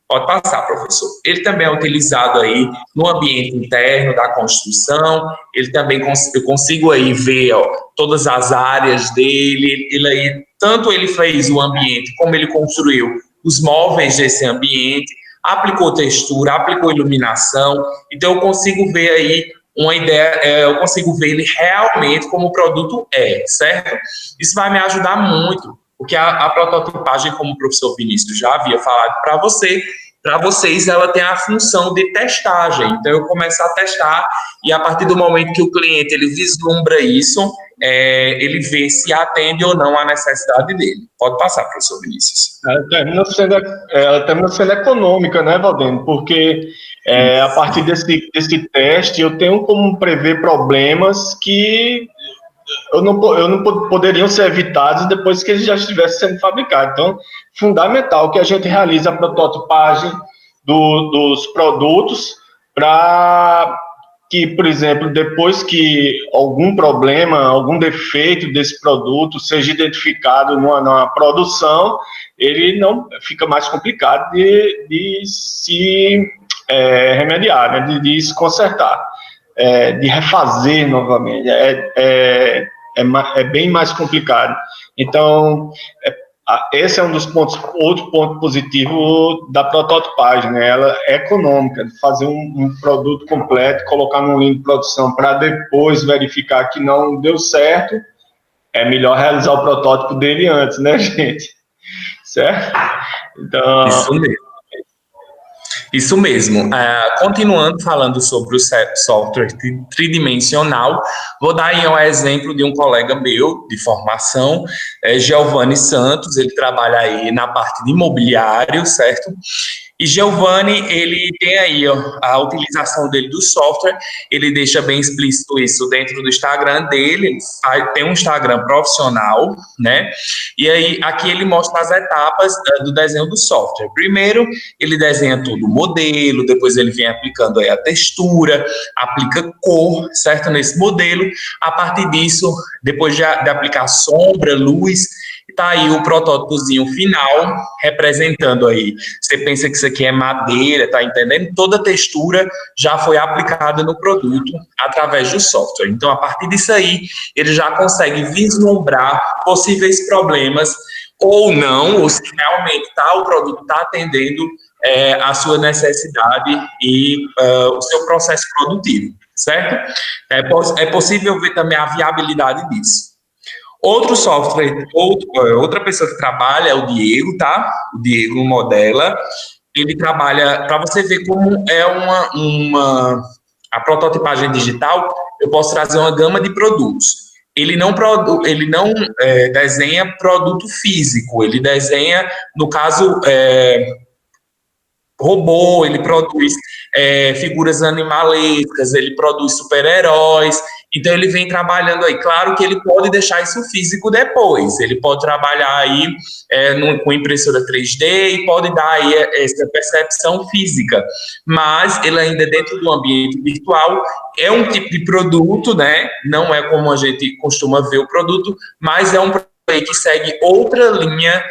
Pode passar, professor. Ele também é utilizado aí no ambiente interno da construção, ele também eu consigo aí ver todas as áreas dele, tanto ele fez o ambiente, como ele construiu os móveis desse ambiente, aplicou textura, aplicou iluminação, então eu consigo ver aí uma ideia, eu consigo ver ele realmente como o produto certo? Isso vai me ajudar muito, porque a prototipagem, como o professor Vinícius já havia falado para vocês, ela tem a função de testagem. Então, eu começo a testar e, a partir do momento que o cliente ele vislumbra isso, ele vê se atende ou não à necessidade dele. Pode passar, professor Vinícius. Ela termina sendo econômica, né, Valdênio? Porque a partir desse teste, eu tenho como prever problemas que poderiam ser evitados depois que eles já estivessem sendo fabricados. Então, fundamental que a gente realize a prototipagem dos produtos para que, por exemplo, depois que algum problema, algum defeito desse produto seja identificado na produção, ele não fica mais complicado de se remediar, né, de se consertar. De refazer novamente, é bem mais complicado. Então, esse é um dos pontos, outro ponto positivo da prototipagem, né? Ela é econômica, de fazer um produto completo, colocar numa linha de produção para depois verificar que não deu certo, é melhor realizar o protótipo dele antes, né, gente? Certo? Então... Isso mesmo. Isso mesmo. Continuando falando sobre o software tridimensional, vou dar aí um exemplo de um colega meu de formação, Giovanni Santos. Ele trabalha aí na parte de imobiliário, certo? E Giovanni, ele tem aí a utilização dele do software, ele deixa bem explícito isso dentro do Instagram dele, ele tem um Instagram profissional, né? E aí, aqui ele mostra as etapas do desenho do software. Primeiro, ele desenha todo o modelo, depois ele vem aplicando aí a textura, aplica cor, certo? Nesse modelo. A partir disso, depois de aplicar sombra, luz, tá aí o protótipozinho final, representando aí. Você pensa que isso aqui é madeira, tá entendendo? Toda a textura já foi aplicada no produto através do software. Então, a partir disso aí, ele já consegue vislumbrar possíveis problemas ou não, ou se realmente o produto está atendendo a sua necessidade e o seu processo produtivo, certo? É possível ver também a viabilidade disso. Outro software, outra pessoa que trabalha é o Diego, tá? O Diego Modela. Ele trabalha, para você ver como é a prototipagem digital, eu posso trazer uma gama de produtos. Ele não desenha produto físico, ele desenha, no caso, robô, ele produz figuras animalescas, ele produz super-heróis. Então, ele vem trabalhando aí. Claro que ele pode deixar isso físico depois. Ele pode trabalhar aí com impressora 3D e pode dar aí essa percepção física. Mas ele ainda dentro do ambiente virtual é um tipo de produto, né? Não é como a gente costuma ver o produto, mas é um produto que segue outra linha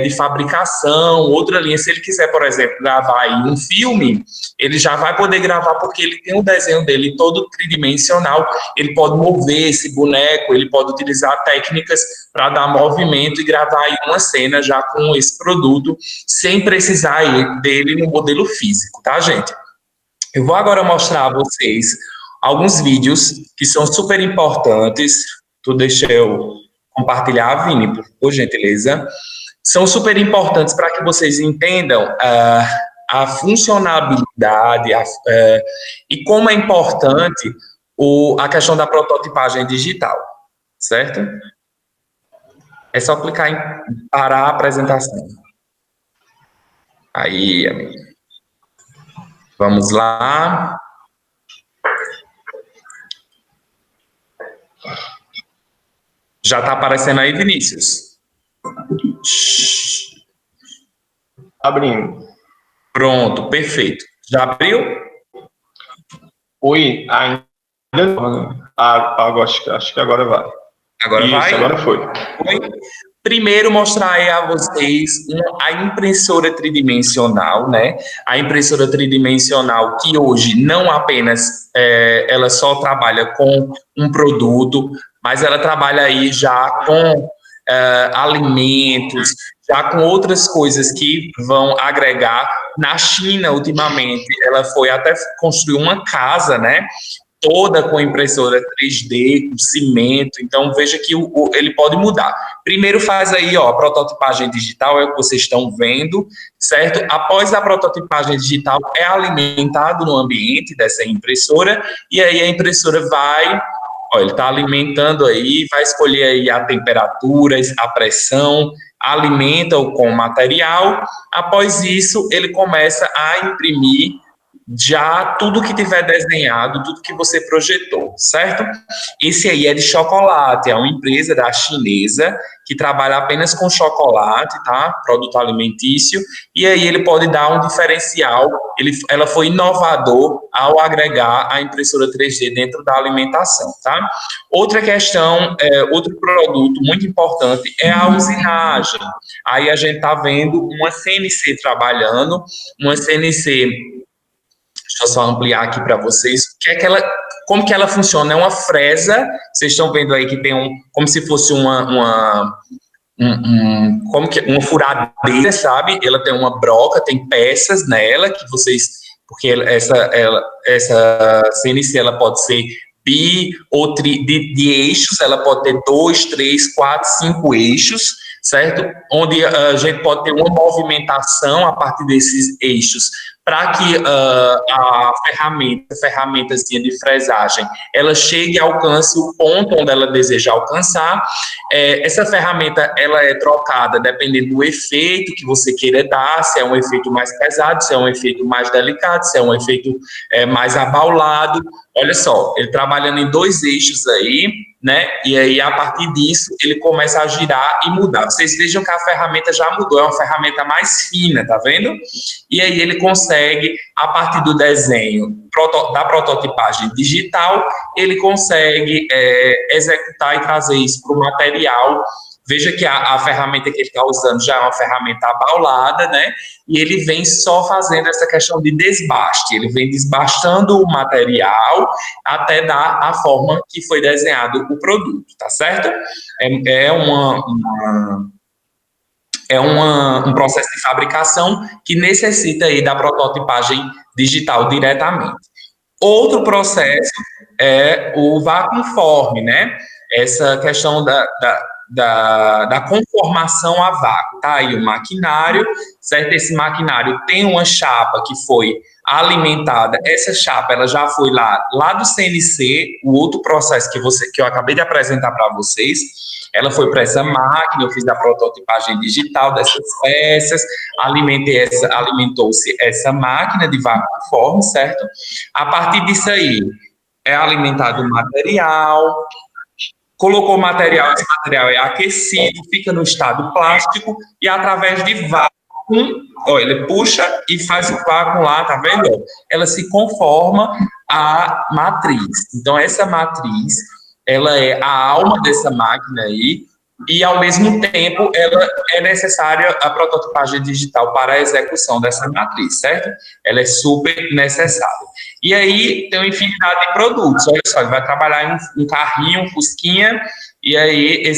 de fabricação, outra linha. Se ele quiser, por exemplo, gravar aí um filme, ele já vai poder gravar porque ele tem o desenho dele todo tridimensional, ele pode mover esse boneco, ele pode utilizar técnicas para dar movimento e gravar aí uma cena já com esse produto, sem precisar aí dele no modelo físico, tá, gente? Eu vou agora mostrar a vocês alguns vídeos que são super importantes. Deixa eu compartilhar, Vini, por gentileza. São super importantes para que vocês entendam a funcionalidade e como é importante a questão da prototipagem digital, certo? É só clicar em parar a apresentação. Aí, amigo. Vamos lá. Já está aparecendo aí, Vinícius? Abrindo. Pronto, perfeito. Já abriu? Oi, ainda não. Acho que agora vai. Agora vai? Agora foi. Primeiro, mostrar aí a vocês a impressora tridimensional, né? A impressora tridimensional que hoje não apenas ela só trabalha com um produto, mas ela trabalha aí já com alimentos, já com outras coisas que vão agregar. Na China, ultimamente, ela foi até construir uma casa, né? Toda com impressora 3D, com cimento. Então, veja que ele pode mudar. Primeiro faz aí, ó, a prototipagem digital, é o que vocês estão vendo, certo? Após a prototipagem digital, é alimentado no ambiente dessa impressora, e aí a impressora vai... Ó, ele está alimentando aí, vai escolher aí a temperatura, a pressão, alimenta-o com material. Após isso, ele começa a imprimir já tudo que tiver desenhado, tudo que você projetou, certo? Esse aí é de chocolate, é uma empresa da chinesa que trabalha apenas com chocolate, tá? Produto alimentício, e aí ele pode dar um diferencial, ela foi inovador ao agregar a impressora 3D dentro da alimentação, tá? Outra questão, outro produto muito importante é a usinagem. Aí a gente tá vendo uma CNC trabalhando, uma CNC... Deixa eu só ampliar aqui para vocês. Como que ela funciona? É uma fresa. Vocês estão vendo aí que tem como se fosse uma como que uma furadeira, sabe? Ela tem uma broca, tem peças nela que vocês, porque essa CNC ela pode ser ou de eixos, ela pode ter 2, 3, 4, 5 eixos, certo? Onde a gente pode ter uma movimentação a partir desses eixos para que a ferramentazinha de fresagem, ela chegue e alcance o ponto onde ela deseja alcançar. Essa ferramenta, ela é trocada dependendo do efeito que você queira dar, se é um efeito mais pesado, se é um efeito mais delicado, se é um efeito mais abaulado. Olha só, ele trabalhando em 2 eixos aí, né? E aí, a partir disso, ele começa a girar e mudar. Vocês vejam que a ferramenta já mudou, é uma ferramenta mais fina, tá vendo? E aí ele consegue, a partir do desenho, da prototipagem digital, ele consegue executar e trazer isso para o material. Veja que a ferramenta que ele está usando já é uma ferramenta abaulada, né? E ele vem só fazendo essa questão de desbaste. Ele vem desbastando o material até dar a forma que foi desenhado o produto, tá certo? Um processo de fabricação que necessita aí da prototipagem digital diretamente. Outro processo é o vacuumforme, né? Essa questão da conformação a vácuo. Tá aí o maquinário, certo? Esse maquinário tem uma chapa que foi alimentada. Essa chapa, ela já foi lá do CNC, o outro processo que eu acabei de apresentar para vocês. Ela foi para essa máquina, eu fiz a prototipagem digital dessas peças, alimentou-se essa máquina de vacuumforme, certo? A partir disso aí, é alimentado o material, colocou o material, esse material é aquecido, fica no estado plástico e através de vácuo, ele puxa e faz o vácuo lá, tá vendo? Ela se conforma à matriz. Então, essa matriz, ela é a alma dessa máquina aí e, ao mesmo tempo, ela é necessária a prototipagem digital para a execução dessa matriz, certo? Ela é super necessária. E aí tem uma infinidade de produtos. Olha só, ele vai trabalhar em um carrinho, um fusquinha, e aí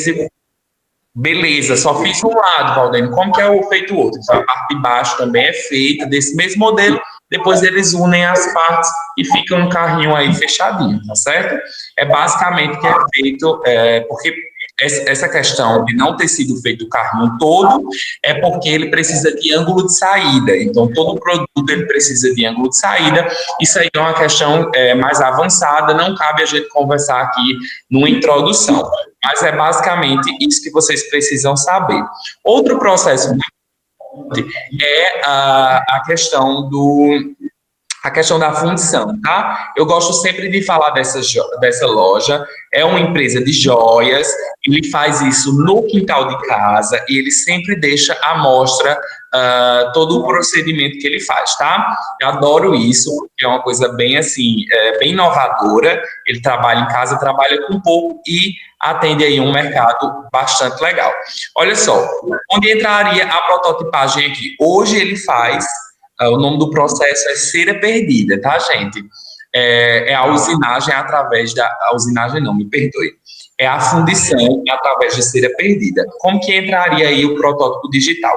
beleza, só fiz um lado, Valdênio. Como que é feito o outro? Então, a parte de baixo também é feita desse mesmo modelo, depois eles unem as partes e fica um carrinho aí fechadinho, tá certo? É basicamente o que é feito, porque essa questão de não ter sido feito o carrinho todo é porque ele precisa de ângulo de saída. Então, todo produto ele precisa de ângulo de saída. Isso aí é uma questão mais avançada, não cabe a gente conversar aqui numa introdução. Mas é basicamente isso que vocês precisam saber. Outro processo é a questão da fundição, tá? Eu gosto sempre de falar dessa loja. É uma empresa de joias, ele faz isso no quintal de casa e ele sempre deixa à mostra todo o procedimento que ele faz, tá? Eu adoro isso, porque é uma coisa bem assim, bem inovadora. Ele trabalha em casa, trabalha com pouco e atende aí um mercado bastante legal. Olha só, onde entraria a prototipagem aqui? Hoje ele faz. O nome do processo é cera perdida, tá, gente? É a usinagem através da... A usinagem não, me perdoe. É a fundição através de cera perdida. Como que entraria aí o protótipo digital?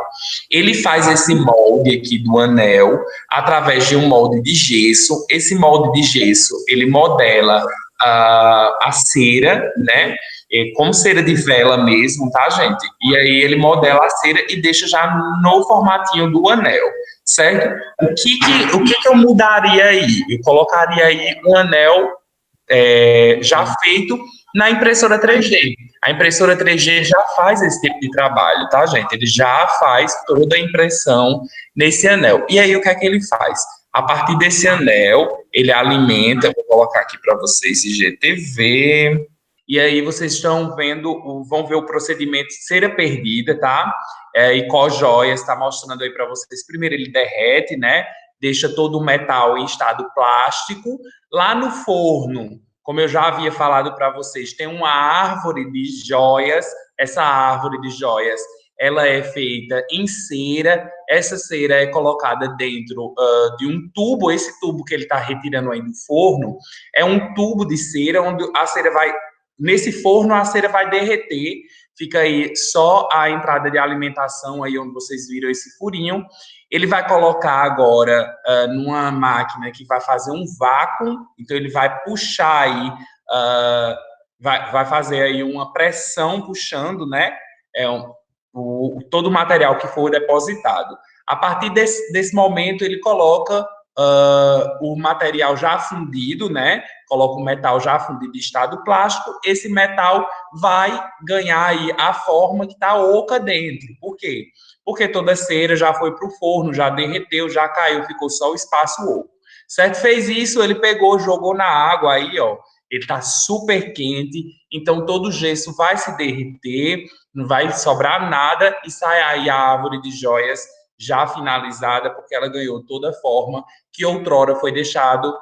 Ele faz esse molde aqui do anel através de um molde de gesso. Esse molde de gesso, ele modela a cera, né? Como cera de vela mesmo, tá, gente? E aí ele modela a cera e deixa já no formatinho do anel, certo? O que eu mudaria aí? Eu colocaria aí um anel já feito na impressora 3D. A impressora 3D já faz esse tipo de trabalho, tá, gente? Ele já faz toda a impressão nesse anel. E aí, o que é que ele faz? A partir desse anel, ele alimenta, vou colocar aqui para vocês, IGTV... E aí vocês vão ver o procedimento de cera perdida, tá? E Cojoias está mostrando aí para vocês. Primeiro ele derrete, né? Deixa todo o metal em estado plástico. Lá no forno, como eu já havia falado para vocês, tem uma árvore de joias. Essa árvore de joias, ela é feita em cera. Essa cera é colocada dentro de um tubo. Esse tubo que ele está retirando aí do forno é um tubo de cera, onde a cera vai... Nesse forno, a cera vai derreter, fica aí só a entrada de alimentação, aí onde vocês viram esse furinho. Ele vai colocar agora numa máquina que vai fazer um vácuo, então ele vai puxar aí, vai fazer aí uma pressão puxando, né? Todo o material que for depositado. A partir desse momento, ele coloca o material já fundido, né? Coloca o metal já fundido em estado plástico. Esse metal vai ganhar aí a forma que está oca dentro. Por quê? Porque toda a cera já foi para o forno, já derreteu, já caiu, ficou só o espaço oco. Certo? Fez isso, ele pegou, jogou na água aí, ó. Ele está super quente, então todo o gesso vai se derreter, não vai sobrar nada e sai aí a árvore de joias já finalizada, porque ela ganhou toda a forma que outrora foi deixado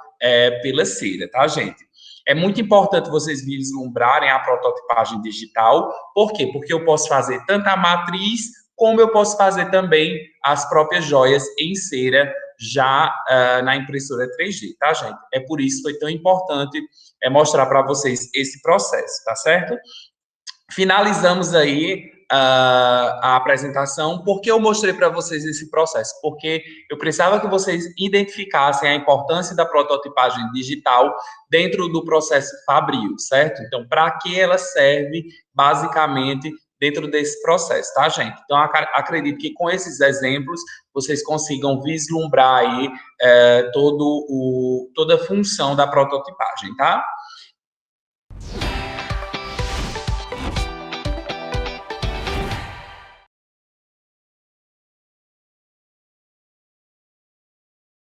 pela cera, tá, gente? É muito importante vocês vislumbrarem a prototipagem digital. Por quê? Porque eu posso fazer tanto a matriz, como eu posso fazer também as próprias joias em cera já na impressora 3D, tá, gente? É por isso que foi tão importante mostrar para vocês esse processo, tá certo? Finalizamos aí a apresentação. Por que eu mostrei para vocês esse processo? Porque eu precisava que vocês identificassem a importância da prototipagem digital dentro do processo fabril, certo? Então, para que ela serve, basicamente, dentro desse processo, tá, gente? Então, acredito que com esses exemplos, vocês consigam vislumbrar aí toda a função da prototipagem, tá?